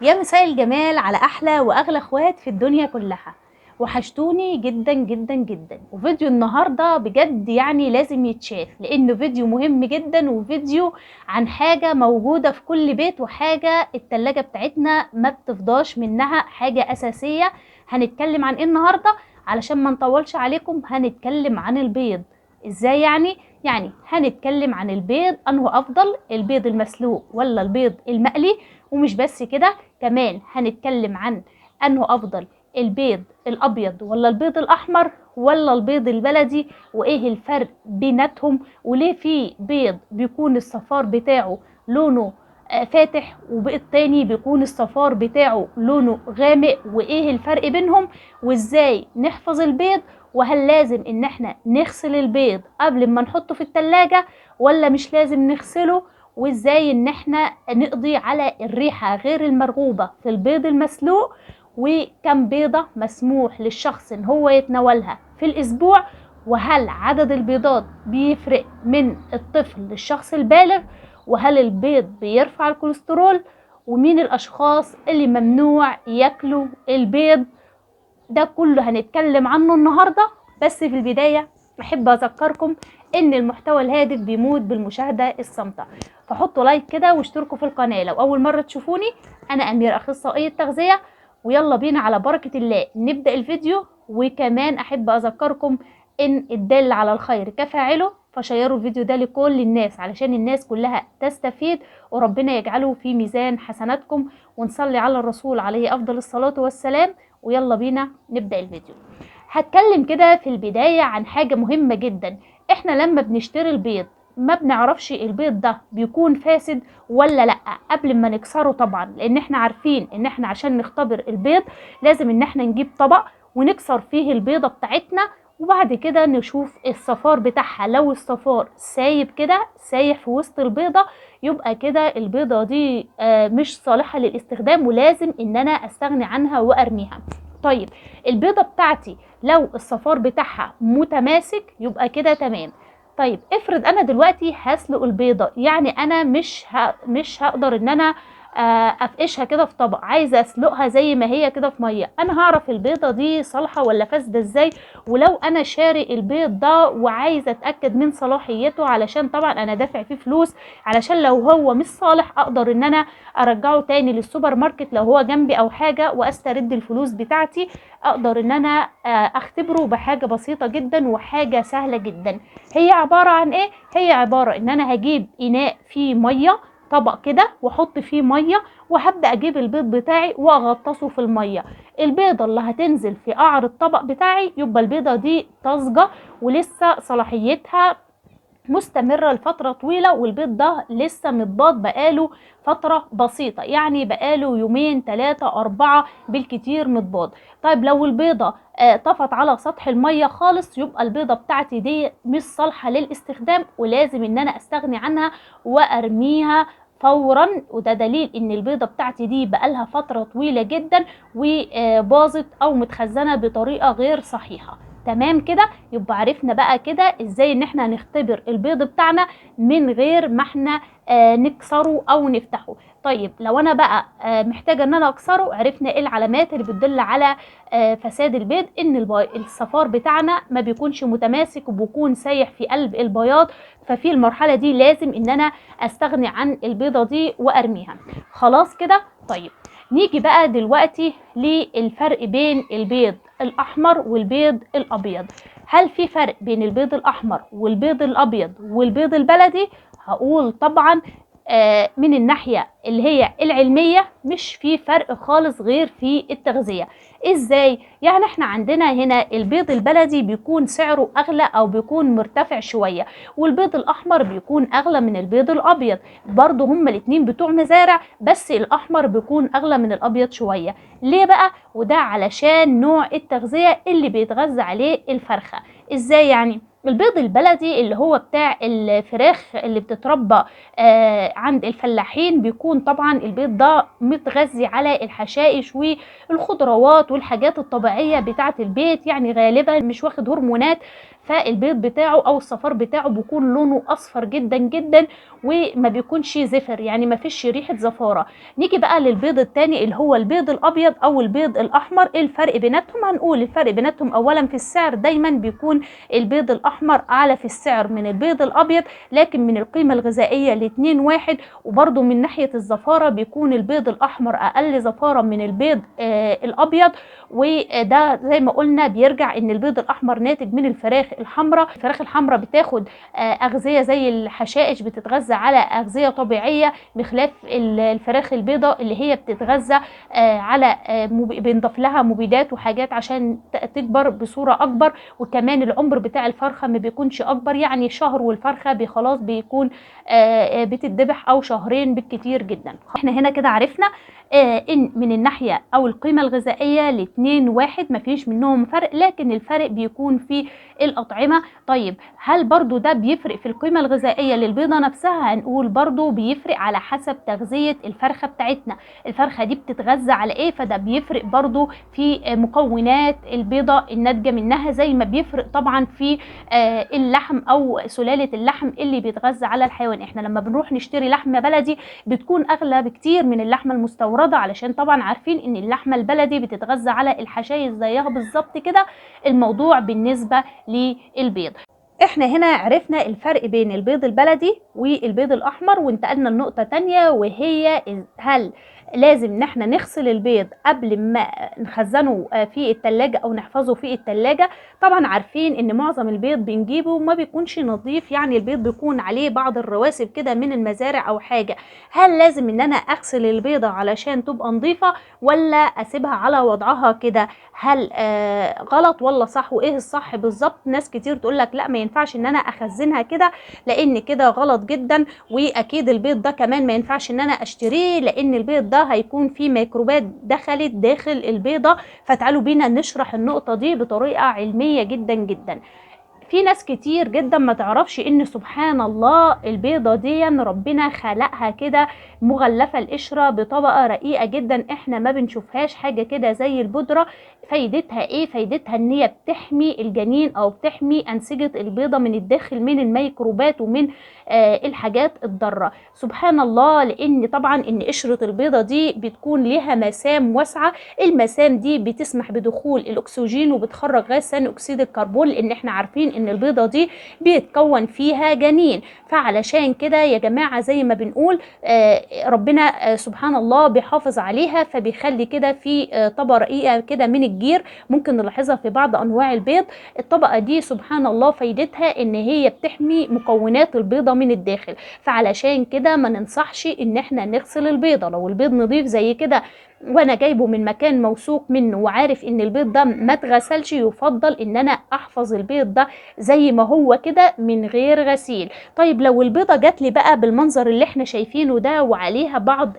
يا مساء الجمال على احلى واغلى اخوات في الدنيا كلها. وحشتوني جدا جدا جدا، وفيديو النهارده بجد يعني لازم يتشاف لانه فيديو مهم جدا، وفيديو عن حاجه موجوده في كل بيت، وحاجه التلاجة بتاعتنا ما بتفضاش منها، حاجه اساسيه. هنتكلم عن ايه النهارده؟ علشان ما نطولش عليكم هنتكلم عن البيض. ازاي يعني هنتكلم عن البيض، انه افضل البيض المسلوق ولا البيض المقلي. ومش بس كده، كمان هنتكلم عن انه افضل البيض الابيض ولا البيض الاحمر ولا البيض البلدي، وايه الفرق بيناتهم، وليه في بيض بيكون الصفار بتاعه لونه فاتح، وبيض تاني بيكون الصفار بتاعه لونه غامق، وايه الفرق بينهم، وازاي نحفظ البيض، وهل لازم ان احنا نغسل البيض قبل ما نحطه في التلاجة ولا مش لازم نغسله، وازاي ان احنا نقضي على الريحة غير المرغوبة في البيض المسلوق، وكم بيضة مسموح للشخص ان هو يتناولها في الاسبوع، وهل عدد البيضات بيفرق من الطفل للشخص البالغ، وهل البيض بيرفع الكوليسترول، ومين الاشخاص اللي ممنوع ياكلوا البيض. ده كله هنتكلم عنه النهاردة. بس في البداية أحب أذكركم إن المحتوى الهادف بيموت بالمشاهدة الصامتة، فحطوا لايك كده واشتركوا في القناة لو أول مرة تشوفوني. أنا أمير، أخصائية تغذية، ويلا بينا على بركة الله نبدأ الفيديو. وكمان أحب أذكركم إن الدال على الخير كفاعله، فشيروا الفيديو ده لكل الناس علشان الناس كلها تستفيد، وربنا يجعله في ميزان حسناتكم. ونصلي على الرسول عليه أفضل الصلاة والسلام. ويلا بينا نبدأ الفيديو. هتكلم كده في البداية عن حاجة مهمة جدا. احنا لما بنشتري البيض ما بنعرفش البيض ده بيكون فاسد ولا لا قبل ما نكسره طبعا، لان احنا عارفين ان احنا عشان نختبر البيض لازم ان احنا نجيب طبق ونكسر فيه البيضة بتاعتنا، وبعد كده نشوف الصفار بتاعها. لو الصفار سايب كده سايح في وسط البيضة، يبقى كده البيضة دي مش صالحة للاستخدام، ولازم ان انا استغني عنها وارميها. طيب البيضة بتاعتي لو الصفار بتاعها متماسك يبقى كده تمام. طيب افرض انا دلوقتي هسلق البيضة، يعني انا مش هقدر ان انا افقشها كده في طبق، عايزه اسلقها زي ما هي كده في ميه. انا هعرف البيضه دي صالحه ولا فاسده ازاي؟ ولو انا شاري البيض ده وعايزه اتاكد من صلاحيته، علشان طبعا انا دافع فيه فلوس، علشان لو هو مش صالح اقدر ان انا ارجعه تاني للسوبر ماركت لو هو جنبي او حاجه واسترد الفلوس بتاعتي. اقدر ان انا اختبره بحاجه بسيطه جدا وحاجه سهله جدا. هي عباره عن ايه؟ هي عباره ان انا هجيب اناء فيه ميه، طبق كده، واحط فيه ميه، وهبدا اجيب البيض بتاعي واغطسه في الميه. البيضه اللي هتنزل في قعر الطبق بتاعي يبقى البيضه دي طازجه ولسه صلاحيتها مستمرة لفترة طويلة، والبيض ده لسه متباض بقاله فترة بسيطة، يعني بقاله يومين 3 4 بالكتير متباض. طيب لو البيضة طفت على سطح المية خالص، يبقى البيضة بتاعتي دي مش صالحة للاستخدام، ولازم ان انا استغني عنها وارميها فورا. وده دليل ان البيضة بتاعتي دي بقالها فترة طويلة جدا وباظت او متخزنة بطريقة غير صحيحة. تمام كده؟ يبقى عرفنا بقى كده ازاي ان احنا نختبر البيض بتاعنا من غير ما احنا نكسره او نفتحه. طيب لو انا بقى محتاجه ان انا اكسره، عرفنا ايه العلامات اللي بتدل على فساد البيض؟ ان الصفار بتاعنا ما بيكونش متماسك وبيكون سايح في قلب البياض، ففي المرحله دي لازم ان انا استغني عن البيضه دي وارميها. خلاص كده؟ طيب نيجي بقى دلوقتي للفرق بين البيض الاحمر والبيض الابيض. هل في فرق بين البيض الاحمر والبيض الابيض والبيض البلدي؟ هقول طبعا من الناحية اللي هي العلمية مش في فرق خالص غير في التغذية. ازاي؟ يعني احنا عندنا هنا البيض البلدي بيكون سعره اغلى او بيكون مرتفع شوية، والبيض الاحمر بيكون اغلى من البيض الابيض. برضو هما الاتنين بتوع مزارع، بس الاحمر بيكون اغلى من الابيض شوية. ليه بقى؟ وده علشان نوع التغذية اللي بيتغذى عليه الفرخة. ازاي يعني؟ البيض البلدي اللي هو بتاع الفراخ اللي بتتربى عند الفلاحين، بيكون طبعا البيض ده متغذي على الحشائش والخضروات والحاجات الطبيعية بتاعة البيت، يعني غالبا مش واخد هرمونات. فالبيض بتاعه او الصفار بتاعه بيكون لونه اصفر جدا جدا وما بيكونش زفر، يعني ما فيش ريحه زفاره. نيجي بقى للبيض التاني اللي هو البيض الابيض او البيض الاحمر. ايه الفرق بيناتهم؟ هنقول الفرق بيناتهم اولا في السعر، دايما بيكون البيض الاحمر اعلى في السعر من البيض الابيض، لكن من القيمه الغذائيه الاتنين واحد. وبرده من ناحيه الزفاره بيكون البيض الاحمر اقل زفاره من البيض الابيض، وده زي ما قلنا بيرجع ان البيض الاحمر ناتج من الفراخ الحمراء. الفراخ الحمراء بتاخد اغذيه زي الحشائش، بتتغذى على اغذيه طبيعيه، بخلاف الفراخ البيضاء اللي هي بتتغذى على بنضاف لها مبيدات وحاجات عشان تكبر بصوره اكبر. وكمان العمر بتاع الفرخه ما بيكونش اكبر، يعني شهر والفرخه خلاص بيكون بتتذبح، او شهرين بالكتير جدا. احنا هنا كده عرفنا ان من الناحيه او القيمه الغذائيه الاتنين واحد، مفيش منهم فرق، لكن الفرق بيكون في الاطعمه. طيب هل برضو ده بيفرق في القيمه الغذائيه للبيضه نفسها؟ هنقول برضو بيفرق على حسب تغذيه الفرخه بتاعتنا، الفرخه دي بتتغذى على ايه، فده بيفرق برضو في مكونات البيضه الناتجه منها، زي ما بيفرق طبعا في اللحم او سلاله اللحم اللي بيتغذى على الحيوان. احنا لما بنروح نشتري لحمه بلدي بتكون اغلى بكتير من اللحمه المستورده، علشان طبعا عارفين ان اللحمه البلدي بتتغذى على الحشايش زيها بالظبط كده الموضوع بالنسبه للبيض. احنا هنا عرفنا الفرق بين البيض البلدي والبيض الاحمر، وانتقلنا لنقطه تانية، وهي هل لازم ان احنا نغسل البيض قبل ما نخزنه في التلاجة او نحفظه في التلاجة؟ طبعا عارفين ان معظم البيض بنجيبه وما بيكونش نظيف، يعني البيض بيكون عليه بعض الرواسب كده من المزارع او حاجة. هل لازم ان انا اغسل البيضة علشان تبقى نظيفة، ولا اسيبها على وضعها كده؟ هل غلط ولا صح؟ وايه الصح بالظبط؟ ناس كتير تقول لك لا، ما ينفعش ان انا اخزنها كده لان كده غلط جدا، واكيد البيض ده كمان ما ينفعش ان انا اشتريه لان البيض ده هيكون فيه ميكروبات دخلت داخل البيضة. فتعالوا بينا نشرح النقطة دي بطريقة علمية جدا جدا. في ناس كتير جدا ما تعرفش ان سبحان الله البيضة دي ربنا خلقها كده مغلفة القشرة بطبقة رقيقة جدا، احنا ما بنشوفهاش حاجة كده زي البودرة. فايدتها ايه؟ فايدتها ان هي بتحمي الجنين او بتحمي انسجة البيضة من الداخل من الميكروبات ومن الحاجات الضارة. سبحان الله، لان طبعا ان قشرة البيضة دي بتكون لها مسام واسعة، المسام دي بتسمح بدخول الاكسجين وبتخرج غاز ثاني اكسيد الكربون، لان احنا عارفين ان البيضة دي بيتكون فيها جنين. فعلشان كده يا جماعة زي ما بنقول ربنا سبحان الله بيحافظ عليها، فبيخلي كده في طبقة رقيقة كده من الجير، ممكن نلاحظها في بعض انواع البيض. الطبقة دي سبحان الله فايدتها ان هي بتحمي مكونات البيضة من الداخل. فعلشان كده ما ننصحش ان احنا نغسل البيضة. لو البيض نضيف زي كده وانا جايبه من مكان موثوق منه وعارف ان البيض ده ما اتغسلش، يفضل ان انا احفظ البيض ده زي ما هو كده من غير غسيل. طيب لو البيضه جات لي بقى بالمنظر اللي احنا شايفينه ده وعليها بعض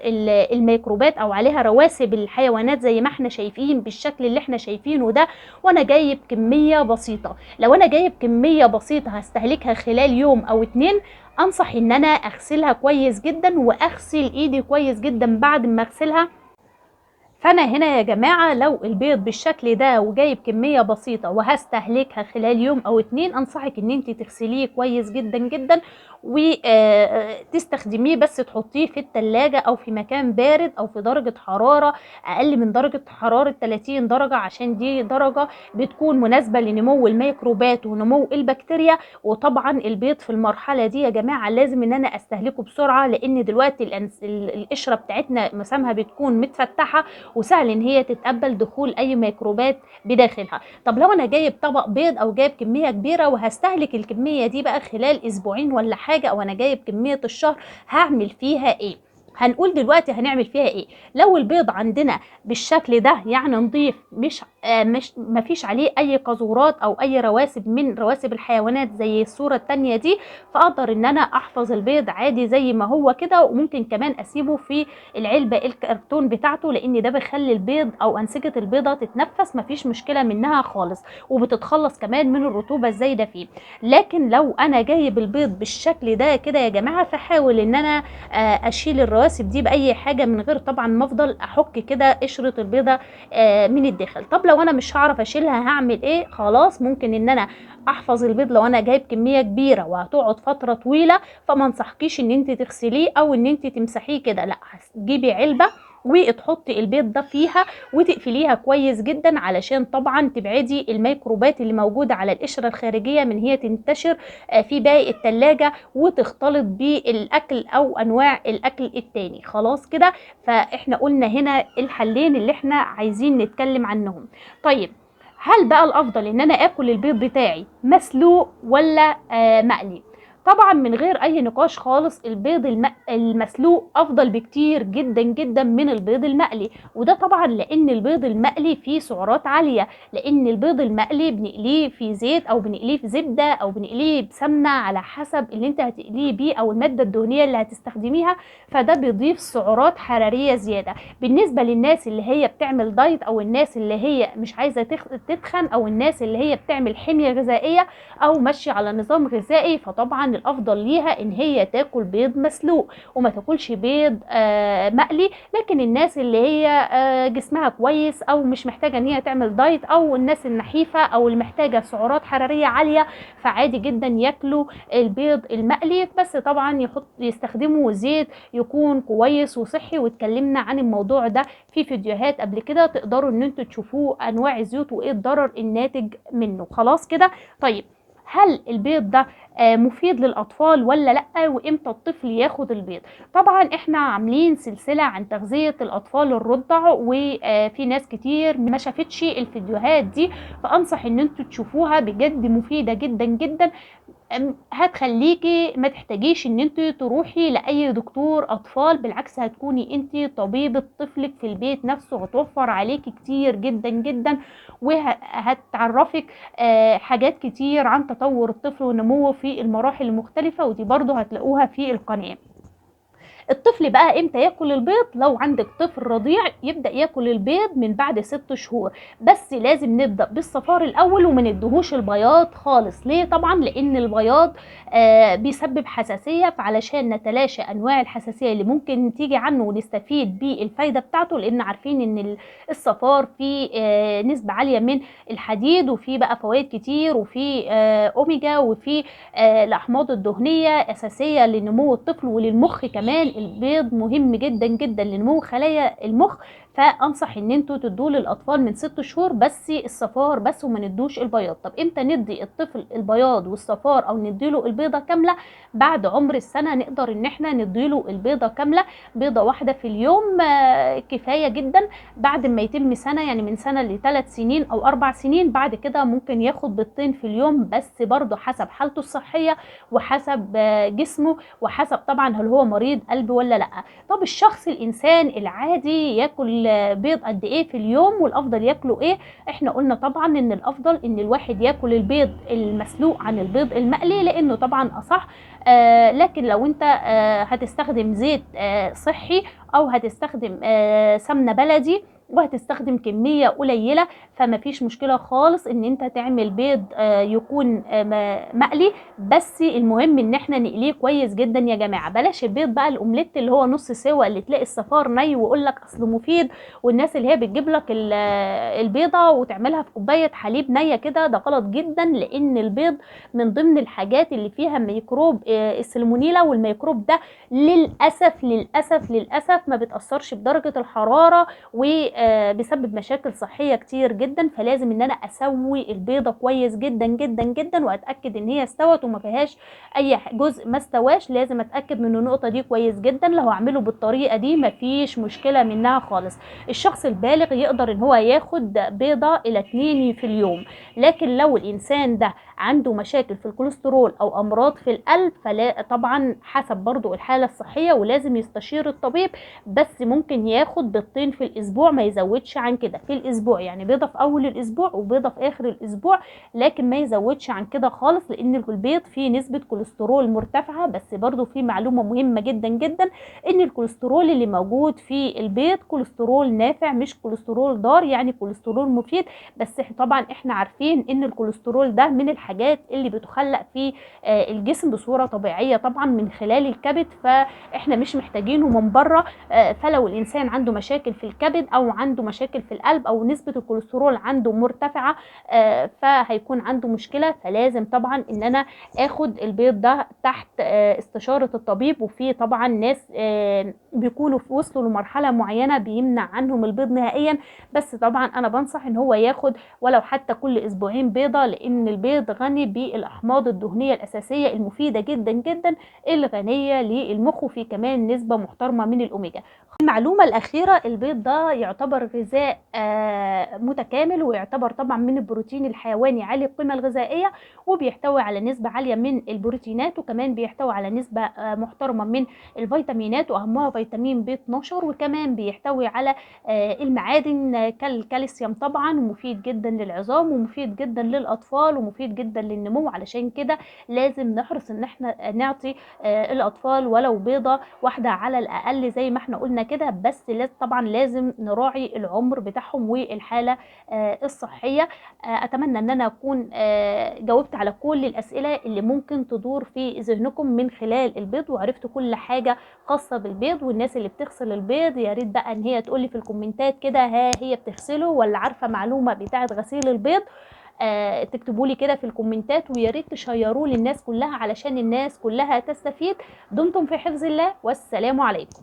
الميكروبات او عليها رواسب الحيوانات زي ما احنا شايفين بالشكل اللي احنا شايفينه ده، وانا جايب كميه بسيطه، لو انا جايب كميه بسيطه هستهلكها خلال يوم او اتنين، انصح ان انا اغسلها كويس جدا واغسل ايدي كويس جدا بعد ما اغسلها. فانا هنا يا جماعة لو البيض بالشكل ده وجايب كمية بسيطة وهستهلكها خلال يوم او اتنين، انصحك ان انت تغسليه كويس جدا جدا وتستخدميه، بس تحطيه في التلاجة او في مكان بارد او في درجة حرارة اقل من درجة حرارة 30 درجة، عشان دي درجة بتكون مناسبة لنمو الميكروبات ونمو البكتيريا. وطبعا البيض في المرحلة دي يا جماعة لازم ان انا استهلكه بسرعة، لان دلوقتي القشرة بتاعتنا مسامها بتكون متفتحة وسهل ان هي تتقبل دخول اي ميكروبات بداخلها. طب لو انا جايب طبق بيض او جايب كمية كبيرة وهستهلك الكمية دي بقى خلال اسبوعين ولا حاجة، او انا جايب كمية الشهر، هعمل فيها ايه؟ هنقول دلوقتي هنعمل فيها ايه. لو البيض عندنا بالشكل ده يعني نضيف، مش مفيش عليه اي قاذورات او اي رواسب من رواسب الحيوانات زي الصورة التانية دي، فاقدر ان انا احفظ البيض عادي زي ما هو كده. وممكن كمان اسيبه في العلبة الكرتون بتاعته، لان ده بيخلي البيض او انسجة البيضة تتنفس، مفيش مشكلة منها خالص، وبتتخلص كمان من الرطوبة الزايدة فيه. لكن لو انا جايب البيض بالشكل ده كده يا جماعة، فحاول ان انا اشيل الرواسب الرواسب دي باي حاجه، من غير طبعا ما افضل احك كده قشره البيضه من الداخل. طب لو انا مش هعرف اشيلها هعمل ايه؟ خلاص ممكن ان انا احفظ البيض لو انا جايب كميه كبيره وهتقعد فتره طويله، فما انصحكيش ان انت تغسليه او ان انت تمسحيه كده، لا، تجيبي علبه وتحطي البيض ده فيها وتقفليها كويس جدا، علشان طبعا تبعدي الميكروبات اللي موجوده على القشره الخارجيه من هي تنتشر في باقي التلاجة وتختلط بالاكل او انواع الاكل التاني. خلاص كده، فاحنا قلنا هنا الحلين اللي احنا عايزين نتكلم عنهم. طيب، هل بقى الافضل ان انا اكل البيض بتاعي مسلوق ولا مقلي؟ طبعا من غير اي نقاش خالص، البيض المسلوق افضل بكتير جدا جدا من البيض المقلي. وده طبعا لان البيض المقلي فيه سعرات عالية، لان البيض المقلي بنقليه في زيت او بنقليه في زبدة او بنقليه بسمنة على حسب اللي انت هتقليه بيه او المادة الدهنية اللي هتستخدميها، فده بيضيف سعرات حرارية زيادة. بالنسبة للناس اللي هي بتعمل دايت او الناس اللي هي مش عايزة تتخن او الناس اللي هي بتعمل حمية غذائية او ماشية على نظام غذائي، فطبعا الافضل ليها ان هي تاكل بيض مسلوق وما تاكلش بيض مقلي. لكن الناس اللي هي جسمها كويس او مش محتاجة ان هي تعمل دايت، او الناس النحيفة او اللي محتاجة سعرات حرارية عالية، فعادي جدا ياكلوا البيض المقلي. بس طبعا يستخدموا زيت يكون كويس وصحي، واتكلمنا عن الموضوع ده في فيديوهات قبل كده، تقدروا ان انتوا تشوفوه انواع الزيوت وايه الضرر الناتج منه. خلاص كده. طيب، هل البيض ده مفيد للأطفال ولا لأ؟ وإمتى الطفل ياخد البيض؟ طبعا إحنا عاملين سلسلة عن تغذية الأطفال الرضع، وفي ناس كتير ما شافتش الفيديوهات دي، فأنصح إن انتوا تشوفوها، بجد مفيدة جدا جدا. هتخليكي ما تحتاجيش ان انت تروحي لاي دكتور اطفال، بالعكس هتكوني انت طبيبة طفلك في البيت نفسه، هتوفر عليكي كتير جدا جدا، وهتعرفك حاجات كتير عن تطور الطفل ونموه في المراحل المختلفة، ودي برضو هتلاقوها في القناة. الطفل بقى امتى ياكل البيض؟ لو عندك طفل رضيع يبدا ياكل البيض من بعد 6 شهور، بس لازم نبدا بالصفار الاول وما ندهوش البياض خالص. ليه؟ طبعا لان البياض بيسبب حساسيه، فعلشان نتلاشى انواع الحساسيه اللي ممكن تيجي عنه ونستفيد بالفايده بتاعته، لان عارفين ان الصفار فيه نسبه عاليه من الحديد، وفيه بقى فوائد كتير، وفيه اوميجا، وفيه الاحماض الدهنيه اساسيه لنمو الطفل وللمخ كمان. البيض مهم جدا جدا لنمو خلايا المخ، فانصح ان انتوا تدوه للاطفال من 6 شهور بس الصفار بس، وما ندوش البياض. طب امتى ندي الطفل البياض والصفار او نديله البيضه كامله؟ بعد عمر السنه نقدر ان احنا نديله البيضه كامله، بيضه واحده في اليوم كفايه جدا. بعد ما يتم سنه، يعني من سنه ل3 سنين او 4 سنين، بعد كده ممكن ياخد بيضتين في اليوم، بس برضه حسب حالته الصحيه وحسب جسمه، وحسب طبعا هل هو مريض قلب ولا لا. طب الشخص الانسان العادي ياكل بيض قد ايه في اليوم، والافضل ياكله ايه؟ احنا قلنا طبعا ان الافضل ان الواحد ياكل البيض المسلوق عن البيض المقلي، لانه طبعا اصح. لكن لو انت هتستخدم زيت صحي، او هتستخدم سمنة بلدي، وهتستخدم كمية قليلة، فما فيش مشكلة خالص ان انت تعمل بيض يكون مقلي. بس المهم ان احنا نقليه كويس جدا يا جماعة. بلاش البيض بقى الاومليت اللي هو نص سوا، اللي تلاقي الصفار ني ويقول لك اصله مفيد، والناس اللي هي بتجيب لك البيضة وتعملها في كوباية حليب نية كده، ده غلط جدا، لان البيض من ضمن الحاجات اللي فيها ميكروب السلمونيلا، والميكروب ده للأسف للأسف للأسف ما بتأثرش بدرجة الحرارة، وبيسبب مشاكل صحية كتير جدا. فلازم ان انا اسوي البيضة كويس جدا جدا جدا، واتأكد ان هي استوت وما فيهاش اي جزء ما استواش. لازم اتأكد من النقطة دي كويس جدا. لو هعمله بالطريقة دي مفيش مشكلة منها خالص. الشخص البالغ يقدر ان هو ياخد بيضة الى 2 في اليوم، لكن لو الانسان ده عنده مشاكل في الكوليسترول او امراض في القلب، فلا طبعا حسب برضو الحالة الصحية ولازم يستشير الطبيب. بس ممكن ياخد بيضتين في الاسبوع، ما يزودش عن كده في الاسبوع، يعني بيضة في اول الاسبوع وبيضة في اخر الاسبوع، لكن ما يزودش عن كده خالص، لان البيض فيه نسبة كوليسترول مرتفعة. بس برضو في معلومة مهمة جدا جدا، ان الكوليسترول اللي موجود في البيض كوليسترول نافع مش كوليسترول ضار، يعني كوليسترول مفيد. بس طبعا احنا عارفين ان الكوليسترول ده من الحاجات اللي بتخلق في الجسم بصورة طبيعيه طبعا من خلال الكبد، فاحنا مش محتاجينه من بره. فلو الانسان عنده مشاكل في الكبد او عنده مشاكل في القلب او نسبه الكوليسترول عنده مرتفعه، فهيكون عنده مشكله. فلازم طبعا ان انا اخد البيض ده تحت استشاره الطبيب. وفي طبعا ناس بيكونوا وصلوا لمرحله معينه بيمنع عنهم البيض نهائيا، بس طبعا انا بنصح ان هو ياخد ولو حتى كل اسبوعين بيضه، لان البيض غني بالاحماض الدهنيه الاساسيه المفيده جدا جدا، الغنيه للمخ، وفي كمان نسبه محترمه من الاوميجا. المعلومة الأخيرة، البيض ده يعتبر غذاء متكامل، ويعتبر طبعا من البروتين الحيواني عالي القيمة الغذائية، وبيحتوي على نسبة عالية من البروتينات، وكمان بيحتوي على نسبة محترمة من الفيتامينات، وأهمها فيتامين بي 12، وكمان بيحتوي على المعادن كالكالسيوم طبعا، ومفيد جدا للعظام ومفيد جدا للأطفال ومفيد جدا للنمو. علشان كده لازم نحرص ان احنا نعطي الأطفال ولو بيضة واحدة على الأقل زي ما احنا قلنا كده. بس طبعا لازم نراعي العمر بتاعهم والحالة الصحية. اتمنى ان انا اكون جاوبت على كل الاسئلة اللي ممكن تدور في ذهنكم من خلال البيض، وعرفت كل حاجة خاصة بالبيض. والناس اللي بتغسل البيض يا ريت بقى ان هي تقولي في الكومنتات كده، ها هي بتغسله ولا عارفة معلومة بتاعة غسيل البيض. تكتبوا لي كده في الكومنتات، ويا ريت تشيروه للناس كلها علشان الناس كلها تستفيد. دمتم في حفظ الله، والسلام عليكم.